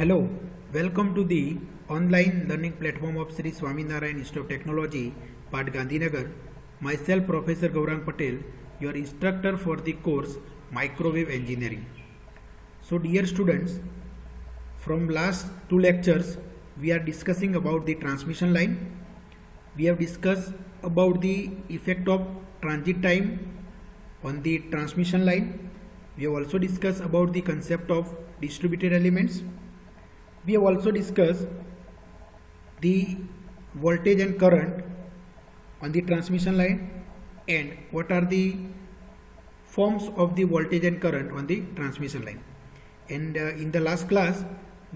Hello, welcome to the online learning platform of Sri Swaminarayan Institute of Technology, Pat Gandhinagar. Myself, Professor Gaurang Patel, your instructor for the course Microwave Engineering. So, dear students, from last two lectures, we are discussing about the transmission line. We have discussed about the effect of transit time on the transmission line. We have also discussed about the concept of distributed elements. We have also discussed the voltage and current on the transmission line and what are the forms of the voltage and current on the transmission line. And in the last class,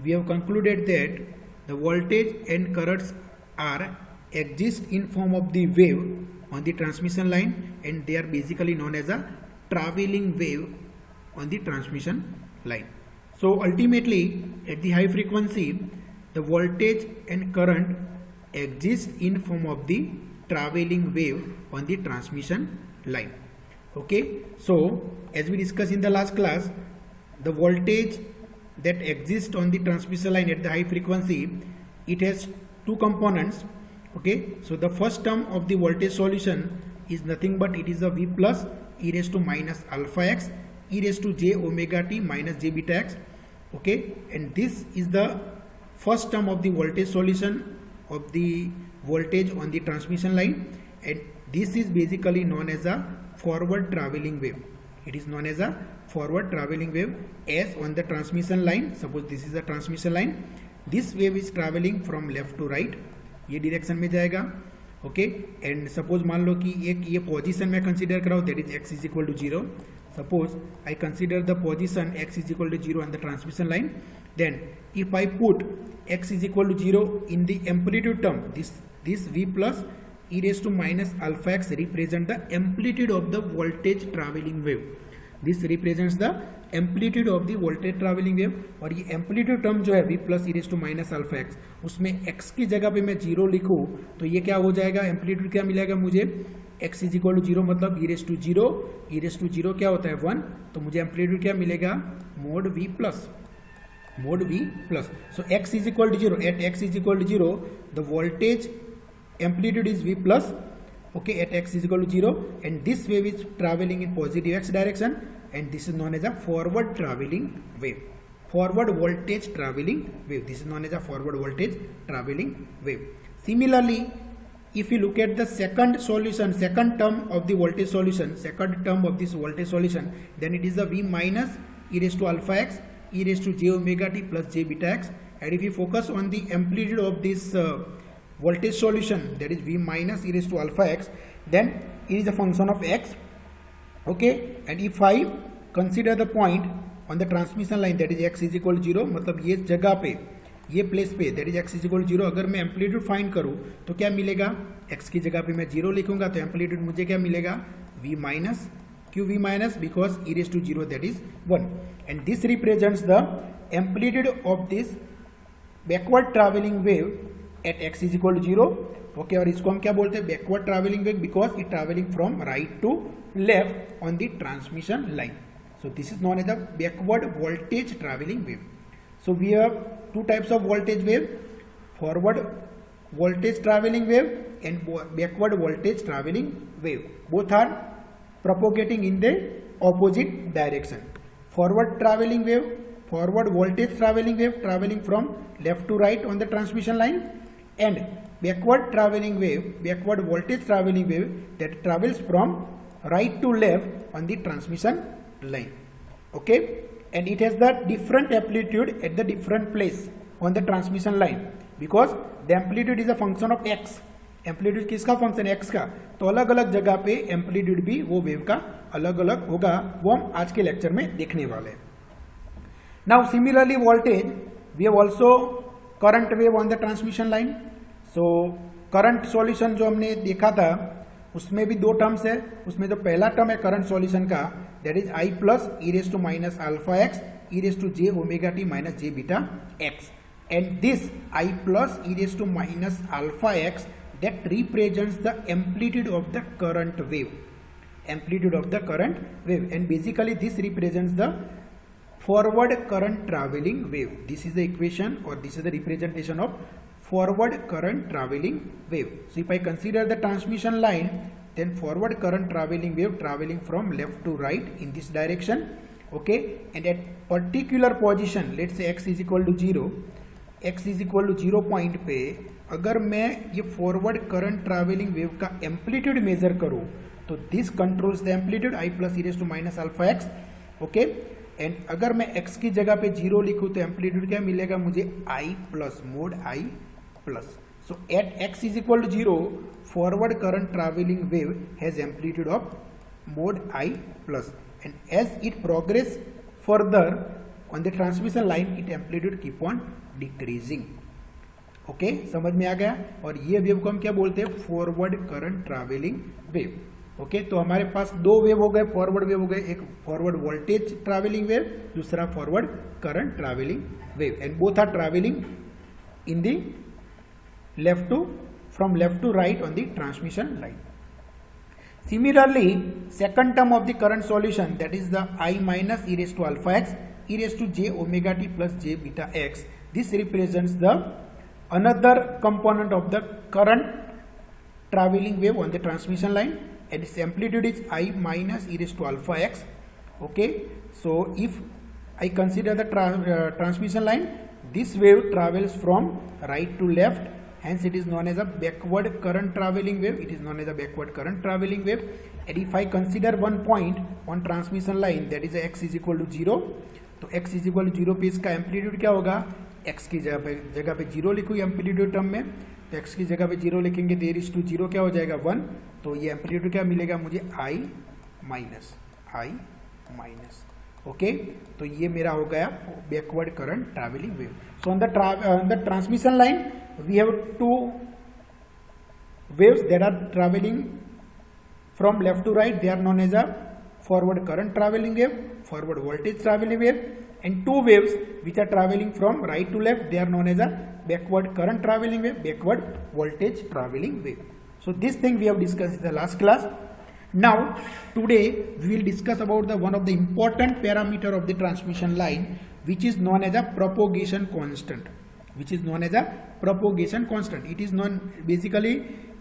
we have concluded that the voltage and currents exist in form of the wave on the transmission line, and they are basically known as a traveling wave on the transmission line. So ultimately, at the high frequency, the voltage and current exist in form of the traveling wave on the transmission line. Okay, so as we discussed in the last class, the voltage that exists on the transmission line at the high frequency, it has two components. Okay, so the first term of the voltage solution is nothing but it is a V plus e raised to minus alpha x e raised to j omega t minus j beta x. Okay, and this is the first term of the voltage solution of the voltage on the transmission line, and this is basically known as a forward traveling wave. It is known as a forward traveling wave, as on the transmission line, suppose this is a transmission line, this wave is traveling from left to right, ये direction में जाएगा. Okay, and suppose मान लो कि एक ये position में consider कराओ, that is x is equal to 0. Suppose I consider the position x is equal to 0 on the transmission line, then if I put x is equal to 0 in the amplitude term, this v plus e raised to minus alpha x represent the amplitude of the voltage traveling wave. This represents the amplitude of the voltage traveling wave, और ये amplitude term जो है v plus e raised to minus alpha x, उसमें x की जगह पे मैं 0 लिखूँ तो ये क्या हो जाएगा, amplitude क्या मिलेगा मुझे, x is equal to 0 मतलब e raised to 0, e raised to 0 क्या होता है 1, तो मुझे amplitude क्या मिलेगा, mod v plus. So x is equal to 0, at x is equal to 0, the voltage amplitude is v plus. Okay, at x is equal to 0, and this wave is traveling in positive x direction, and this is known as a forward traveling wave. Forward voltage traveling wave. This is known as a forward voltage traveling wave. Similarly, if you look at the second solution, second term of the voltage solution, second term of this voltage solution, then it is the v minus e raised to alpha x e raised to j omega t plus j beta x. And if you focus on the amplitude of this voltage solution, that is v minus e raised to alpha x, then it is a function of x. Okay, and if I consider the point on the transmission line, that is x is equal to 0, मतलब ये जगह पे, ये place पे, that is x is equal to 0, अगर मैं amplitude find करूँ तो क्या मिलेगा, x की जगह पे मैं 0 लिखूंगा तो एम्पलीट्यूड मुझे क्या मिलेगा, v माइनस. क्यों v minus, because e raised to 0 that is 1, and this represents the amplitude of this backward traveling wave at x is equal to 0. Okay, और इसको हम क्या बोलते हैं, backward traveling wave, because it traveling from right to left on the transmission line. So this is known as the backward voltage traveling wave. So we have two types of voltage wave, forward voltage traveling wave and backward voltage traveling wave. Both are propagating in the opposite direction. Forward traveling wave, forward voltage traveling wave traveling from left to right on the transmission line, and backward traveling wave, backward voltage traveling wave that travels from right to left on the transmission line. Okay, and it has the different amplitude at the different place on the transmission line, because the amplitude is a function of x. Amplitude किसका function, x का, तो अलग अलग जगह पे amplitude भी वो wave का अलग अलग होगा, वो हम आज के लेक्चर में देखने वाले हैं. Now similarly voltage, we have also current wave on the transmission line. So current solution जो हमने देखा था उसमें भी दो टर्म्स है. उसमें जो पहला टर्म है करंट सॉल्यूशन का, that is I plus E raise to minus alpha x E raise to J omega T minus J beta X, and this I plus E raise to minus alpha X that represents the amplitude of the current wave, and basically this represents the forward current traveling wave. This is the equation or this is the representation of forward current traveling wave. So if I consider the transmission line, then forward current traveling wave traveling from left to right in this direction, okay, and at particular position, let's say x is equal to 0, x is equal to 0 point पे अगर मैं ये forward current travelling wave का amplitude measure करूं तो this controls the amplitude i plus e raise to minus alpha X, okay, and अगर मैं x की जगह पे 0 लिखूं तो एम्पलीट्यूड क्या मिलेगा मुझे i plus mode i plus. So at x is equal to 0, forward current traveling wave has amplitude of mod I plus, and as it progress further on the transmission line, its amplitude keep on decreasing. Okay, समझ में आ गया. और ये wave को हम क्या बोलते हैं? Forward current travelling wave. Okay, तो हमारे पास दो वेव हो गए, फॉरवर्ड वेव हो गए, एक फॉरवर्ड वोल्टेज ट्रैवलिंग वेव, दूसरा forward current travelling wave, and both are travelling in the from left to right on the transmission line. Similarly, second term of the current solution, that is the I minus e raised to alpha x e raised to j omega t plus j beta x. This represents the another component of the current traveling wave on the transmission line, and its amplitude is I minus e raised to alpha x. Okay, so if I consider the transmission line, this wave travels from right to left. Hence it is known as a backward current traveling wave. It is known as a backward current traveling wave. And if I consider one point on transmission line, that is x is equal to 0, तो x is equal to 0 पे इसका amplitude क्या होगा? x की जगह पे 0 लिखूँ amplitude term में, तो x की जगह पे 0 लिखेंगे तो रेज़ टू 0 क्या हो जाएगा? 1. तो ये एम्पलीट्यूड क्या मिलेगा मुझे? i minus. ओके, तो ये मेरा हो गया backward current travelling wave. So on the transmission line we have two waves that are traveling from left to right. They are known as a forward current traveling wave, forward voltage traveling wave, and two waves which are traveling from right to left. They are known as a backward current traveling wave, backward voltage traveling wave. So this thing we have discussed in the last class. Now today we will discuss about the one of the important parameter of the transmission line, which is known as a propagation constant. Which is known as a propagation constant. It is known basically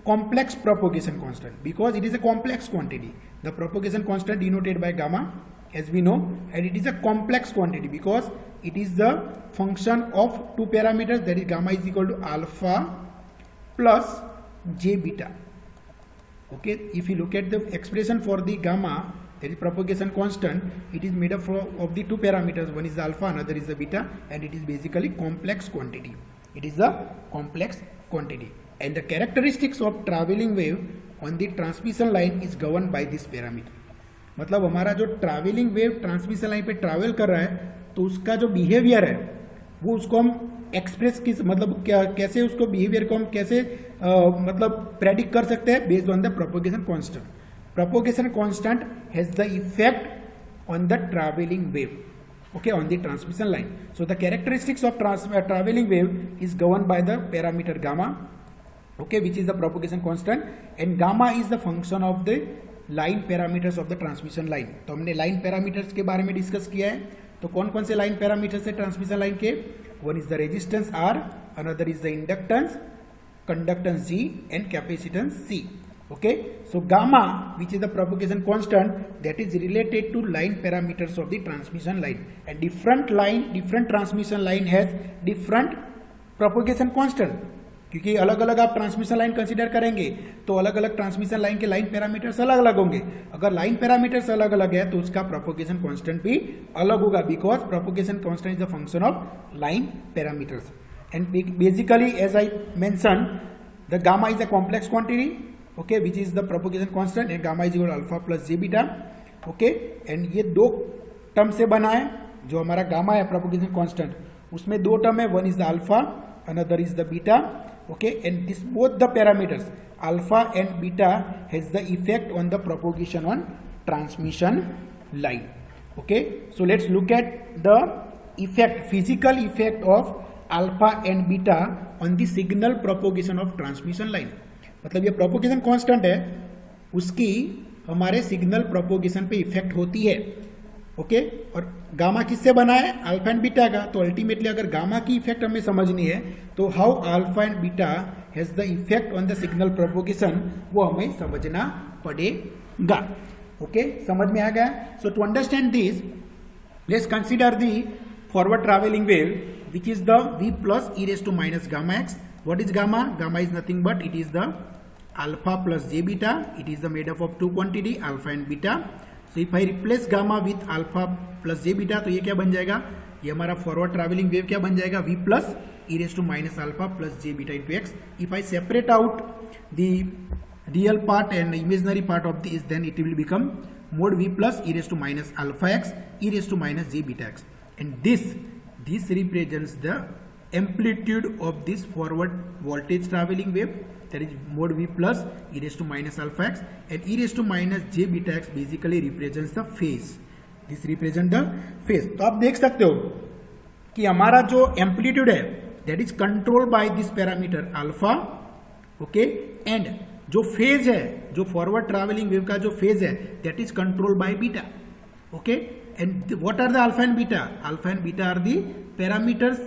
complex propagation constant because it is a complex quantity. The propagation constant denoted by gamma, as we know, and it is a complex quantity because it is the function of two parameters, that is gamma is equal to alpha plus j beta. Okay, if you look at the expression for the gamma, that is propagation constant, it is made up of the two parameters. One is the alpha, another is the beta, and it is basically complex quantity. It is a complex quantity, and the characteristics of traveling wave on the transmission line is governed by this parameter. मतलब हमारा जो travelling wave transmission line पे travel कर रहा है तो उसका जो बिहेवियर है वो उसको हम एक्सप्रेस किस मतलब क्या कैसे उसको बिहेवियर को हम कैसे मतलब प्रेडिक्ट कर सकते हैं? Based on the propagation constant. Propagation constant has the effect on the traveling wave, okay, on the transmission line. So the characteristics of traveling wave is governed by the parameter gamma, okay, which is the propagation constant, and gamma is the function of the line parameters of the transmission line. तो हमने line parameters के बारे में discuss किया है. तो कौन कौन से line parameters है transmission line के? One is the resistance R, another is the inductance, conductance G, and capacitance C. Okay, so gamma, which is the propagation constant, that is related to line parameters of the transmission line, and different transmission line has different propagation constant. क्योंकि अलग अलग आप transmission line consider करेंगे तो अलग अलग transmission line के line parameters अलग अलग होंगे. अगर लाइन पैरामीटर्स अलग अलग है तो उसका प्रोपोगेशन कांस्टेंट भी अलग होगा, because propagation constant is the function of line parameters. And basically as I mention, the gamma is a complex quantity, okay, which is the propagation constant, and gamma is equal to alpha plus j beta. Okay, and ये दो term से बना है. जो हमारा gamma है propagation constant, उसमें दो टर्म है, one is the alpha, another is the beta. Okay, and this both the parameters alpha and beta has the effect on the propagation on transmission line. Okay, so let's look at the effect, physical effect of alpha and beta on the signal propagation of transmission line. मतलब ये propagation constant है, उसकी हमारे signal propagation पे effect होती है. Okay और gamma किससे बना है, अल्फा एंड बीटा का। तो अल्टीमेटली अगर गामा की इफेक्ट हमें समझनी है तो how alpha and beta has the effect on the signal propagation, वो हमें समझना पड़ेगा। ओके समझ में आ गया। So to understand this let's consider the forward travelling wave which is the v plus e raised to minus gamma x. What is gamma? Gamma is nothing but it is the alpha plus j beta. It is the made up of two quantity alpha and beta. So if I replace gamma with alpha plus j beta तो ये क्या बन जाएगा, ये हमारा forward travelling wave क्या बन जाएगा, v plus e raised to minus alpha plus j beta into x. If I separate out the real part and imaginary part of this, then it will become mod v plus e raised to minus alpha x e raised to minus j beta x. And this represents the amplitude of this forward voltage traveling wave, that is mod v plus e raised to minus alpha x, and e raised to minus j beta x basically represents the phase. This represent the phase. तो आप देख सकते हो कि हमारा जो amplitude है that is controlled by this parameter alpha, okay, and जो फेज है, जो फॉरवर्ड ट्रैवलिंग वेव का जो फेज है that is controlled by beta, okay. And what are the alpha and beta? Alpha and beta are the parameters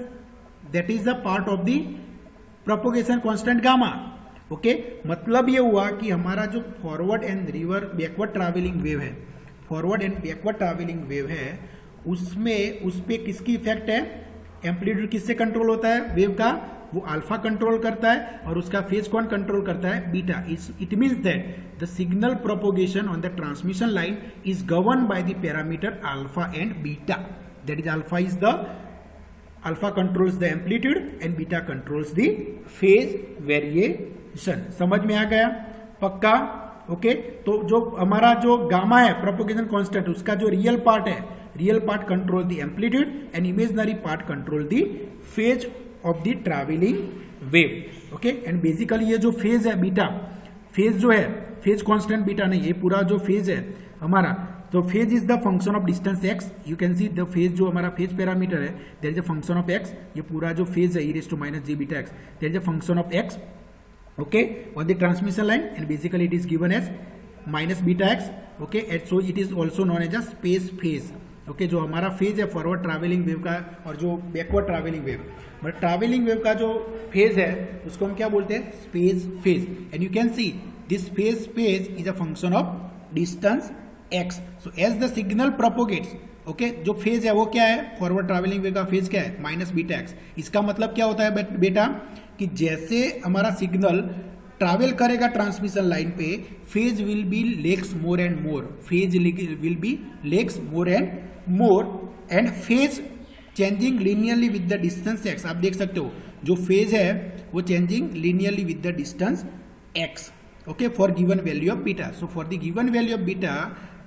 that is the part of the propagation constant gamma. Okay? मतलब ये हुआ कि हमारा जो forward and reverse backward travelling wave है, forward and backward travelling wave है, उसमें उस पे किसकी इफेक्ट है, एम्पलीट्यूड किससे कंट्रोल होता है वेव का, वो अल्फा कंट्रोल करता है, और उसका फेज कौन कंट्रोल करता है, beta. It means that the signal propagation on the transmission line is govern by the parameter alpha and beta. That is alpha controls the amplitude and beta controls the phase variation. समझ में आ गया पक्का? Okay तो जो हमारा जो gamma है प्रोपोगेशन कांस्टेंट, उसका जो रियल पार्ट है, real part control the amplitude and imaginary part control the phase of the travelling wave. Okay and basically ये जो फेज है बीटा, फेज जो है, फेज कांस्टेंट बीटा नहीं, ये पूरा जो फेज है हमारा, तो phase is the function of distance x. You can see the phase जो हमारा फेज पैरामीटर है there is a function of x. ये पूरा जो फेज है e raise to minus J beta x, there is a function of x, okay, on the transmission line, and basically it is given as minus beta x, okay, and so it is also known as a space phase. okay, जो हमारा phase है forward travelling wave का और जो backward travelling wave, but travelling wave का जो phase है उसको हम क्या बोलते हैं, space phase. And you can see this phase is a function of distance x. So as the signal propagates, okay, जो फेज है वो क्या है, फॉरवर्ड ट्रैवलिंग वेव का फेज क्या है, माइनस बीटा एक्स. इसका मतलब क्या होता है बेटा कि जैसे हमारा सिग्नल ट्रैवल करेगा ट्रांसमिशन लाइन पे, phase will be less more and more, phase will be less more and more, and phase changing linearly with the distance x. आप देख सकते हो जो फेज है वो changing linearly with the distance x, okay, for given value of beta. So for the given value of beta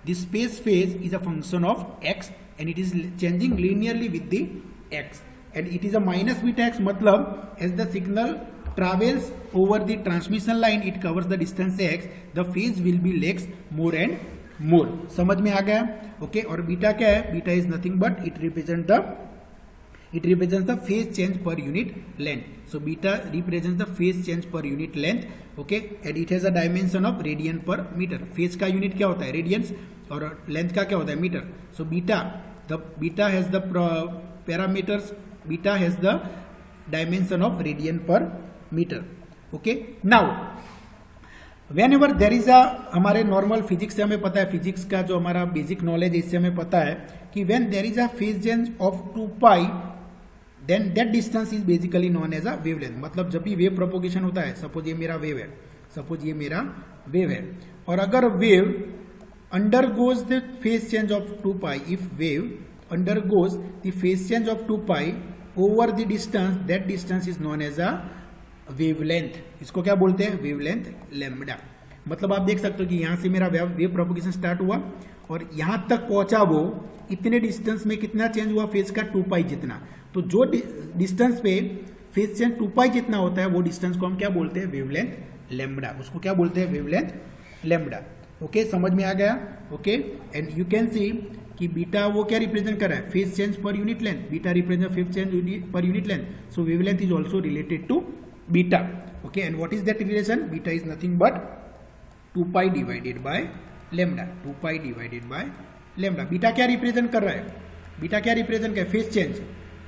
the space phase is a function of x and it is changing linearly with the x, and it is a minus beta x. मतलब as the signal travels over the transmission line it covers the distance x, the phase will be lex more and more. समझ में आ गया? Okay, और beta क्या है, beta is nothing but it represents the phase change per unit length. So beta represents the phase change per unit length, okay, and it has a dimension of radian per meter. phase का unit क्या होता है, radians, और length का क्या होता है, meter. So beta has the parameters, beta has the dimension of radian per meter. Okay, now whenever there is a, हमारे नॉर्मल फिजिक्स से हमें पता है, फिजिक्स का जो हमारा बेसिक नॉलेज है इससे हमें पता है कि when there is a phase change of 2 pi then that distance is basically known as a wavelength. मतलब जब भी वेव प्रोपोगेशन होता है, सपोज ये मेरा वेव है, और अगर wave undergoes the phase change of 2 pi, if wave undergoes the phase change of 2 pi over the distance, that distance is known as a wavelength. इसको क्या बोलते हैं, वेवलेंथ लैम्बडा. मतलब आप देख सकते हो कि यहाँ से मेरा वेव प्रोपोगेशन स्टार्ट हुआ और यहाँ तक पहुंचा, वो इतने डिस्टेंस में कितना चेंज हुआ फेज का, 2 पाई जितना. तो जो डिस्टेंस पे फेज चेंज 2 पाई जितना होता है वो डिस्टेंस को हम क्या बोलते हैं, वेवलेंथ लैम्बडा. उसको क्या बोलते हैं, वेवलेंथ लैम्बडा. ओके, समझ में आ गया? Okay, and you can see कि बीटा वो क्या रिप्रेजेंट कर रहा है, phase change per unit length. Beta represent phase change per unit length. So wavelength is also related to beta. Okay, and what is that relation? Beta is nothing but 2 pi divided by lambda. 2 pi divided by lambda. Beta क्या represent कर रहा है, beta क्या represent कर phase change.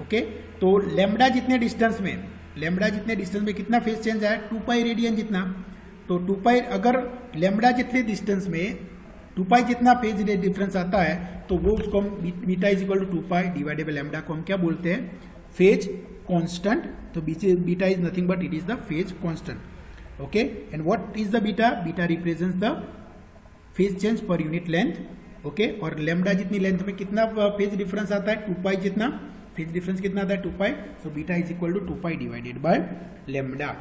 Okay, तो lambda जितने distance में कितना फेज चेंज आया, 2 पाई रेडियन जितना। तो 2 पाई, अगर लेमडा जितने डिस्टेंस में 2 पाई जितना फेज डिफरेंस आता है तो वो उसको हम beta is equal to 2 pi divided by lambda को हम क्या बोलते हैं, फेज कांस्टेंट। तो beta is nothing but it is the phase constant. Okay, and what is the beta, beta represents the phase change per unit length. Okay, और lambda जितनी length में कितना फेज डिफरेंस आता है, 2 पाई जितना फेज डिफरेंस कितना आता है, 2 pi. So beta is equal to 2 pi divided by lambda.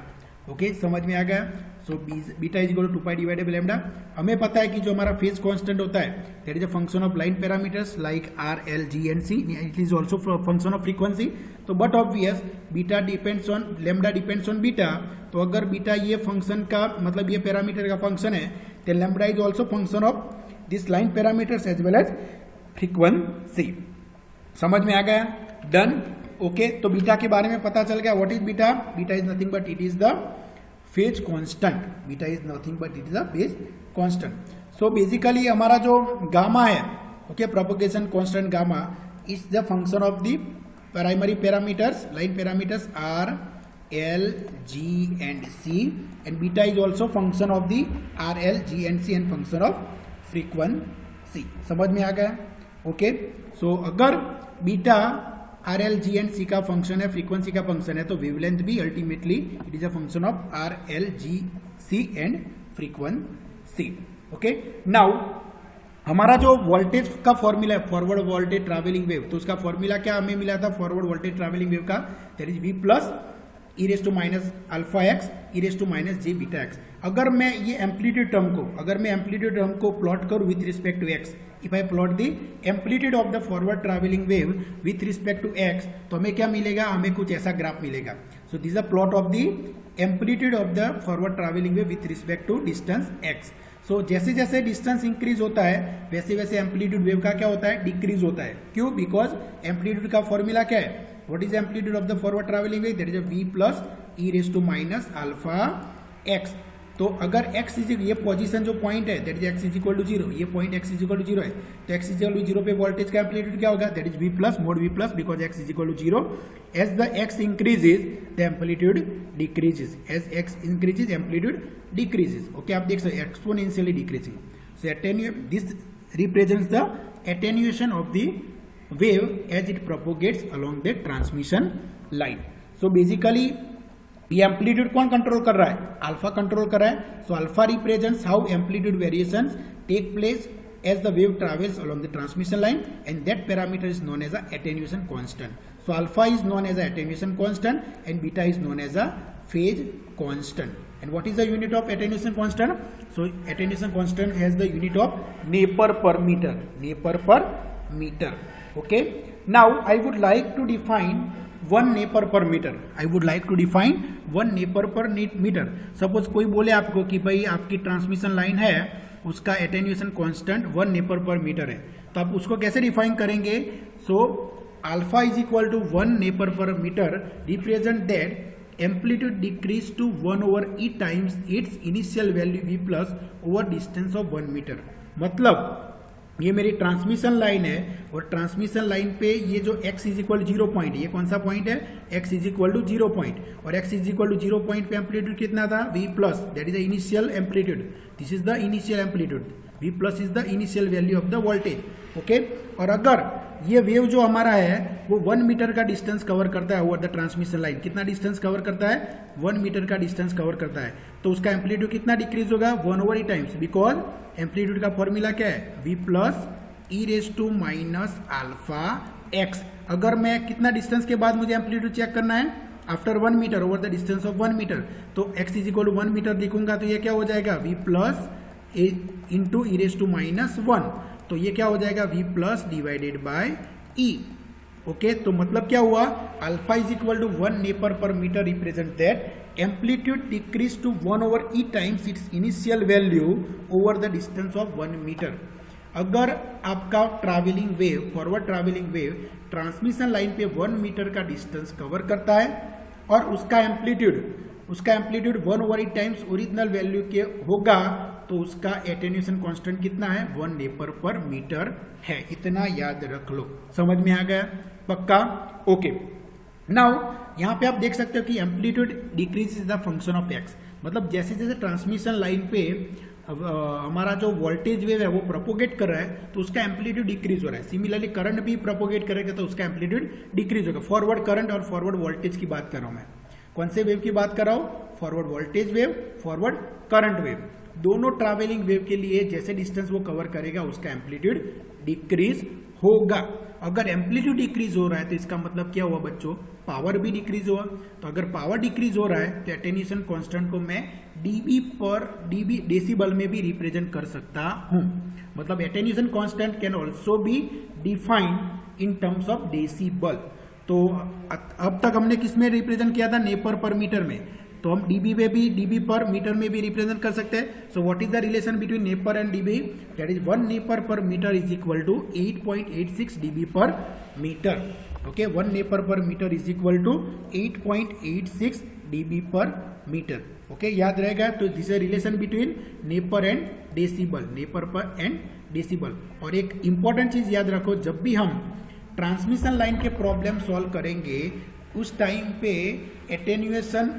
Okay, समझ में आ गया। So beta is equal to 2 pi divided by lambda. हमें पता है कि जो हमारा फेज कांस्टेंट होता है that is a function of line parameters like R, L, G and C. It is also function of frequency. तो but obvious beta depends on lambda depends on beta. तो अगर बीटा ये function का मतलब ये parameter का function है तो lambda is also function of this line parameters as well as frequency. समझ में आ गया, डन। ओके, तो बीटा के बारे में पता चल गया। What is beta, beta is nothing but it is the phase constant. Beta is nothing but it is the phase constant. So basically हमारा जो गामा है, okay, propagation constant gamma is the function of the primary parameters, line parameters R, L, G and C, and beta is also function of the R, L, G and C and function of frequency. समझ में आ गया। Okay, सो अगर beta R, L, G and C का function है, frequency का function है, तो वेवलेंथ भी ultimately it is a function of R, L, G, C and frequency. Okay, now हमारा जो वोल्टेज का फॉर्मूला है, फॉरवर्ड वोल्टेज ट्रैवलिंग वेव, तो उसका फॉर्मूला क्या हमें मिला था फॉरवर्ड वोल्टेज ट्रैवलिंग वेव का, that is V plus e raise to minus alpha x e raise to minus J beta x. अगर मैं ये एम्पलीट्यूड टर्म को प्लॉट करूं with respect to x, if I plot the amplitude of the forward travelling wave with respect to x, तो हमें क्या मिलेगा, हमें कुछ ऐसा ग्राफ मिलेगा। So this a plot of the amplitude of the forward travelling wave with respect to distance x. So जैसे जैसे डिस्टेंस इंक्रीज होता है वैसे वैसे एम्पलीट्यूड वेव का क्या होता है, डिक्रीज होता है। क्यों, बिकॉज एम्पलीट्यूड का फॉर्मूला क्या है, what is amplitude of the forward travelling wave, that is V plus e raise to minus alpha x. तो अगर x इज ये पोजीशन जो पॉइंट है that is x is equal to 0, ये point x is equal to 0 है, तो x is equal to 0 पे voltage का एम्पलीट्यूड क्या होगा, that is v plus mod v plus, because x is equal to 0। As the x increases the amplitude decreases, as x increases amplitude decreases. Okay, आप देख सकते हैं exponentially decreasing. So this represents the attenuation of the wave as it propagates along the transmission line. So basically ये amplitude कौन control कर रहा है, alpha control कर रहा है। So alpha represents how amplitude variations take place as the wave travels along the transmission line, and that parameter is known as a attenuation constant. So alpha is known as a attenuation constant and beta is known as a phase constant. And what is the unit of attenuation constant? So attenuation constant has the unit of Napier per meter. Napier per meter. Okay. Now I would like to define 1 Napier per meter. I would like to define 1 Napier per meter. Suppose कोई बोले आपको कि भाई आपकी transmission line है, उसका attenuation constant 1 neper per metre है, तो आप उसको कैसे डिफाइन करेंगे? So alpha is equal to 1 neper per metre represent that amplitude decrease to 1 over e times its initial value V plus over distance of 1 metre. मतलब ये मेरी transmission line है और ट्रांसमिशन लाइन पे ये जो x इज इक्वल 0 पॉइंट, ये कौन सा पॉइंट है, x is equal to 0 point, और x is equal to 0 point पे एम्पलीट्यूड कितना था, v plus, that is the initial amplitude, this is the initial amplitude, v plus is the initial value of the voltage. Okay, और अगर ये wave जो हमारा है वो 1 मीटर का डिस्टेंस कवर करता है ओवर द ट्रांसमिशन लाइन, कितना डिस्टेंस कवर करता है, 1 मीटर का डिस्टेंस कवर करता है, तो उसका एम्पलीट्यूड कितना डिक्रीज होगा, 1 over e times, because amplitude का फॉर्मूला क्या है, v plus e raise to minus alpha x. अगर मैं कितना डिस्टेंस के बाद मुझे एम्पलीट्यूड चेक करना है, after 1 metre over the distance of 1 metre, तो x is equal to 1 metre लिखूंगा तो ये क्या हो जाएगा, v plus into e raise to minus 1, तो ये क्या हो जाएगा, v plus divided by e। Okay, तो मतलब क्या हुआ, alpha is equal to 1 neper per metre represent that amplitude decrease to 1 over e times its initial value over the distance of 1 metre. अगर आपका travelling wave, forward travelling wave transmission line पे 1 metre का distance cover करता है और उसका amplitude 1 over e times original value के होगा, तो उसका एटेन्यूएशन कांस्टेंट कितना है 1 नेपर पर मीटर है। इतना याद रख लो। समझ में आ गया? पक्का? ओके। नाउ यहाँ पे आप देख सकते हो कि amplitude decrease is the function of x. मतलब जैसे जैसे ट्रांसमिशन लाइन पे हमारा जो वोल्टेज वेव है वो प्रोपोगेट कर रहा है तो उसका एम्पलीट्यूड डिक्रीज हो रहा है। सिमिलरली करंट भी प्रोपोगेट करेगा तो उसका एम्पलीट्यूड डिक्रीज होगा। फॉरवर्ड करंट और फॉरवर्ड वोल्टेज की बात कर रहा हूं मैं। कौन से वेव की बात कर रहा हूं? Forward voltage wave, forward current wave. दोनों ट्रैवलिंग वेव के लिए जैसे डिस्टेंस वो कवर करेगा उसका एम्पलीट्यूड डिक्रीज होगा। अगर एम्पलीट्यूड डिक्रीज हो रहा है तो इसका मतलब क्या हुआ बच्चों? पावर भी डिक्रीज हुआ। तो अगर पावर डिक्रीज हो रहा है तो एटेन्यूएशन कांस्टेंट को मैं डीबी पर डीबी डेसिबल में भी रिप्रेजेंट कर सकता हूं। मतलब attenuation constant can also be defined in terms of decibel. तो अब तक हमने किस में रिप्रेजेंट किया था? नेपर पर मीटर में। तो हम डीबी में भी, डीबी पर मीटर में भी रिप्रेजेंट कर सकते हैं। So what is the relation between neper and dB? That is 1 neper per metre is equal to 8.86 dB per metre. Okay, 1 neper per metre is equal to 8.86 dB per metre. Okay, याद रहेगा? तो this is relation between neper and decibel, neper per and decibel. और एक important चीज याद रखो, जब भी हम ट्रांसमिशन लाइन के प्रॉब्लम सॉल्व करेंगे उस टाइम पे attenuation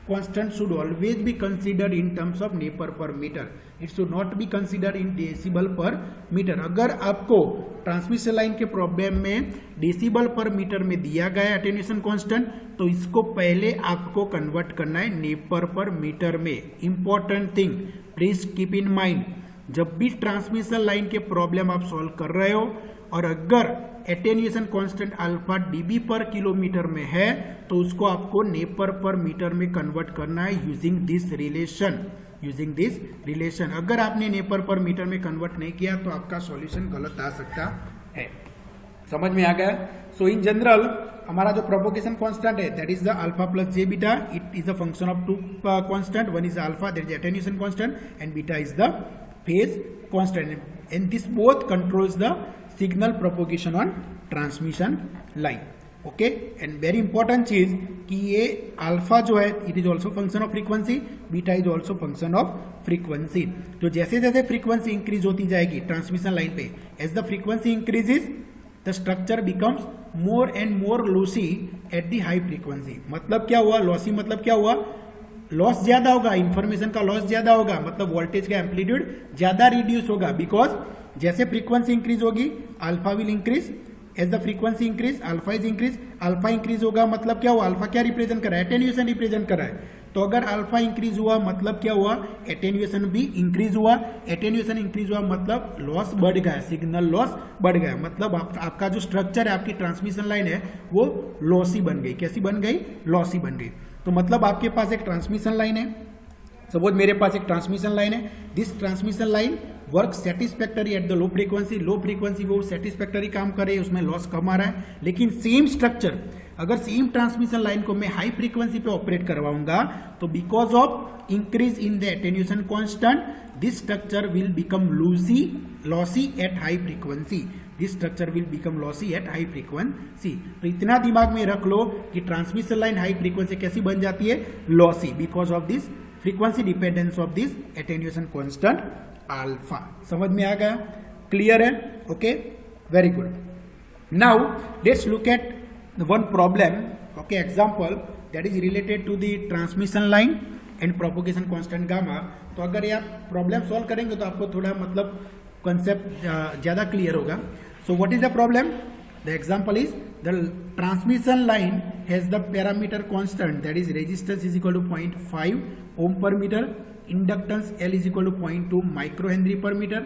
constant should always be considered in terms of Nepher per meter. It should not be considered in decibel per meter. अगर आपको ट्रांसमिशन लाइन के प्रॉब्लम में डेसिबल पर मीटर में दिया गया एटेन्यूएशन कांस्टेंट तो इसको पहले आपको कन्वर्ट करना है नेपर पर मीटर में। Important thing please keep in mind, जब भी ट्रांसमिशन लाइन के प्रॉब्लम आप सॉल्व कर रहे हो और अगर एटेन्यूएशन कांस्टेंट अल्फा डीबी पर किलोमीटर में है तो उसको आपको नेपर पर मीटर में कन्वर्ट करना है यूजिंग दिस रिलेशन। अगर आपने नेपर पर मीटर में कन्वर्ट नहीं किया तो आपका सॉल्यूशन गलत आ सकता है। समझ में आ गया? सो इन जनरल हमारा जो प्रोपोगेशन कांस्टेंट है that is the alpha plus j beta. It is a function of two constant, one is alpha that is attenuation constant and beta is the phase constant, and this both controls the signal propagation on transmission line. Okay, and very important चीज कि ये alpha जो है it is also function of frequency, beta is also function of frequency. तो जैसे जैसे frequency increase होती जाएगी ट्रांसमिशन लाइन पे, as the frequency increases the structure becomes more and more lossy at the high frequency. मतलब क्या हुआ? Lossy मतलब क्या हुआ? लॉस ज्यादा होगा, इंफॉर्मेशन का लॉस ज्यादा होगा, मतलब वोल्टेज का एम्पलीट्यूड ज्यादा रिड्यूस होगा। बिकॉज जैसे फ्रीक्वेंसी इंक्रीज होगी alpha will increase, as the frequency increase alpha is increase. Alpha increase होगा मतलब क्या हुआ? अल्फा क्या रिप्रेजेंट कर रहा है? एटेन्यूएशन रिप्रेजेंट कर रहा है। तो अगर अल्फा इंक्रीज हुआ मतलब क्या हुआ? एटेन्यूएशन भी इंक्रीज हुआ। एटेन्यूएशन इंक्रीज हुआ मतलब लॉस बढ़ गया, सिग्नल लॉस बढ़ गया। मतलब आपका जो स्ट्रक्चर है, आपकी ट्रांसमिशन लाइन है वो लॉसी बन गई। कैसी बन गई? लॉसी बन गई। तो मतलब आपके पास एक ट्रांसमिशन लाइन है, सपोज मेरे पास एक ट्रांसमिशन लाइन है। This transmission line work satisfactory at the low frequency. Low frequency वो सेटिस्फैक्टरी काम करे, उसमें लॉस कम आ रहा है। लेकिन सेम स्ट्रक्चर अगर सेम ट्रांसमिशन लाइन को मैं हाई फ्रीक्वेंसी पे ऑपरेट करवाऊंगा तो because of increase in the attenuation constant this structure will become lossy at high frequency. This structure will become lossy at high frequency. तो इतना दिमाग में रख लो कि ट्रांसमिशन लाइन हाई फ्रीक्वेंसी कैसी बन जाती है? Lossy, because of this frequency dependence of this attenuation constant alpha. समझ में आ गया? क्लियर है? Okay, very good. Now let's look at one problem, okay, example that is related to the transmission line and propagation constant gamma. तो अगर ये आप problem solve करेंगे तो आपको थोड़ा मतलब कंसेप्ट ज्यादा क्लियर होगा। So what is the problem? The example is the transmission line has the parameter constant that is resistance is equal to 0.5 ohm per metre, inductance L is equal to 0.2 microhenry per meter,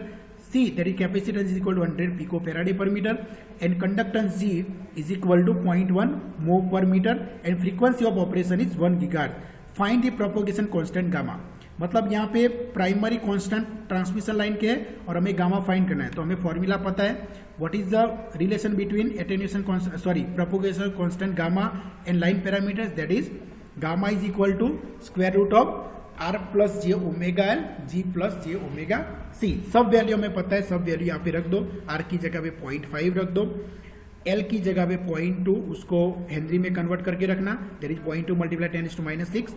C that is capacitance is equal to 100 picofarad per meter, and conductance G is equal to 0.1 mho per meter, and frequency of operation is 1 gigahertz. Find the propagation constant gamma. मतलब यहाँ पे primary constant transmission line के है और हमें gamma find करना है। तो हमें फॉर्मूला पता है, what is the relation between attenuation propagation constant gamma and line parameters, that is gamma is equal to square root of R plus j omega L G plus j omega C. सब value हमें पता है, सब value यहाँ पे रख दो। R की जगह पे 0.5 रख दो, L की जगह पे 0.2 उसको हेनरी में कन्वर्ट करके रखना, दैट इज 0.2 मल्टीप्लाई 10⁻⁶।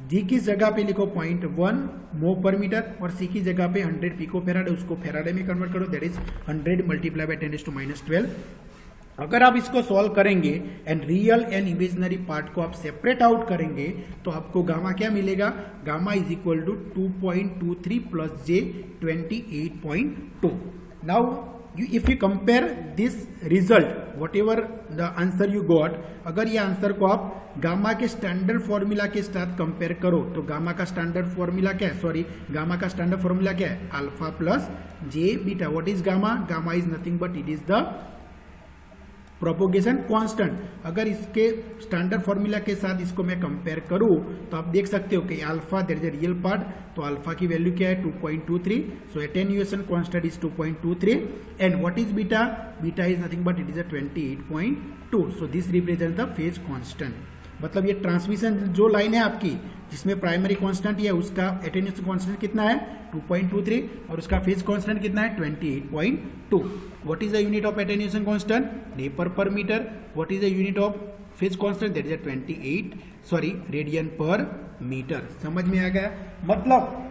जी की जगह पे लिखो 0.1 mho पर मीटर और सी की जगह पे 100 पिको फेराड, उसको फेराडे में कन्वर्ट करो, दैट इज 100 मल्टीप्लाई बाय 10⁻12। अगर आप इसको सॉल्व करेंगे and real and imaginary part को आप सेपरेट आउट करेंगे तो आपको गामा क्या मिलेगा, gamma is equal to 2.23 plus j 28.2। Now if you compare this result whatever the answer you got, अगर ये आंसर को आप गामा के स्टैंडर्ड फॉर्मूला के साथ कंपेयर करो तो गामा का स्टैंडर्ड फॉर्मूला क्या है, गामा का स्टैंडर्ड फॉर्मूला क्या है, alpha plus j beta. What is gamma, gamma is nothing but it is the propagation constant. अगर इसके स्टैंडर्ड फॉर्मूला के साथ इसको मैं कंपेयर करूं तो आप देख सकते हो कि alpha there is a real part, तो अल्फा की वैल्यू क्या है 2.23, so attenuation constant is 2.23 and what is beta, beta is nothing but it is a 28.2, so this represent the phase constant. मतलब ये ट्रांसमिशन जो लाइन है आपकी जिसमें प्राइमरी कांस्टेंट है उसका एटेन्यूएशन कांस्टेंट कितना है 2.23 और उसका फेज कांस्टेंट कितना है 28.2। What is the unit of attenuation constant, neper per metre. What is the unit of phase constant, that is radian per metre. समझ में आ गया। मतलब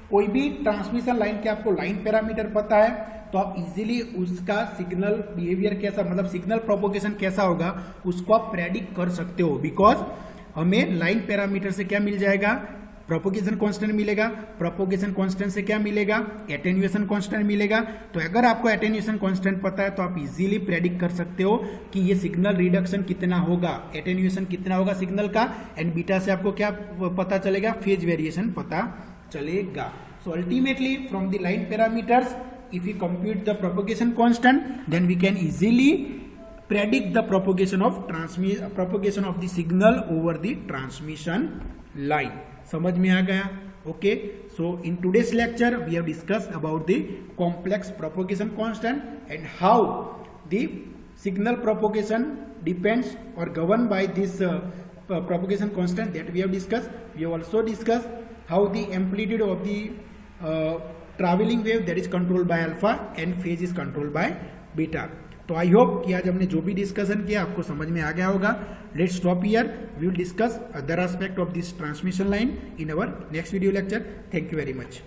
कोई भी ट्रांसमिशन लाइन के आपको लाइन पैरामीटर पता है तो आप इजीली उसका सिग्नल बिहेवियर कैसा, मतलब सिग्नल प्रोपोगेशन कैसा होगा उसको आप प्रेडिक्ट कर सकते हो, बिकॉज हमें लाइन पैरामीटर से क्या मिल जाएगा, प्रोपोगेशन कांस्टेंट मिलेगा, प्रोपोगेशन कांस्टेंट से क्या मिलेगा, एटेन्यूएशन कांस्टेंट मिलेगा। तो अगर आपको एटेन्यूएशन कांस्टेंट पता है तो आप इजीली प्रेडिक्ट कर सकते हो कि ये सिग्नल रिडक्शन कितना होगा, एटेन्यूएशन कितना होगा सिग्नल का, एंड बीटा से आपको क्या पता चलेगा, फेज वेरिएशन पता चलेगा। So ultimately from the line parameters if you compute the propagation constant then we can easily predict the propagation of the signal over the transmission line। समझ में आ गया। okay, so in today's lecture we have discussed about the complex propagation constant and how the signal propagation depends or governed by this propagation constant that we have discussed। we have also discussed how the amplitude of the travelling wave that is controlled by alpha and phase is controlled by beta. तो I hope कि आज हमने जो भी discussion किया आपको समझ में आ गया होगा। Let's stop here, we will discuss other aspect of this transmission line in our next video lecture. Thank you very much.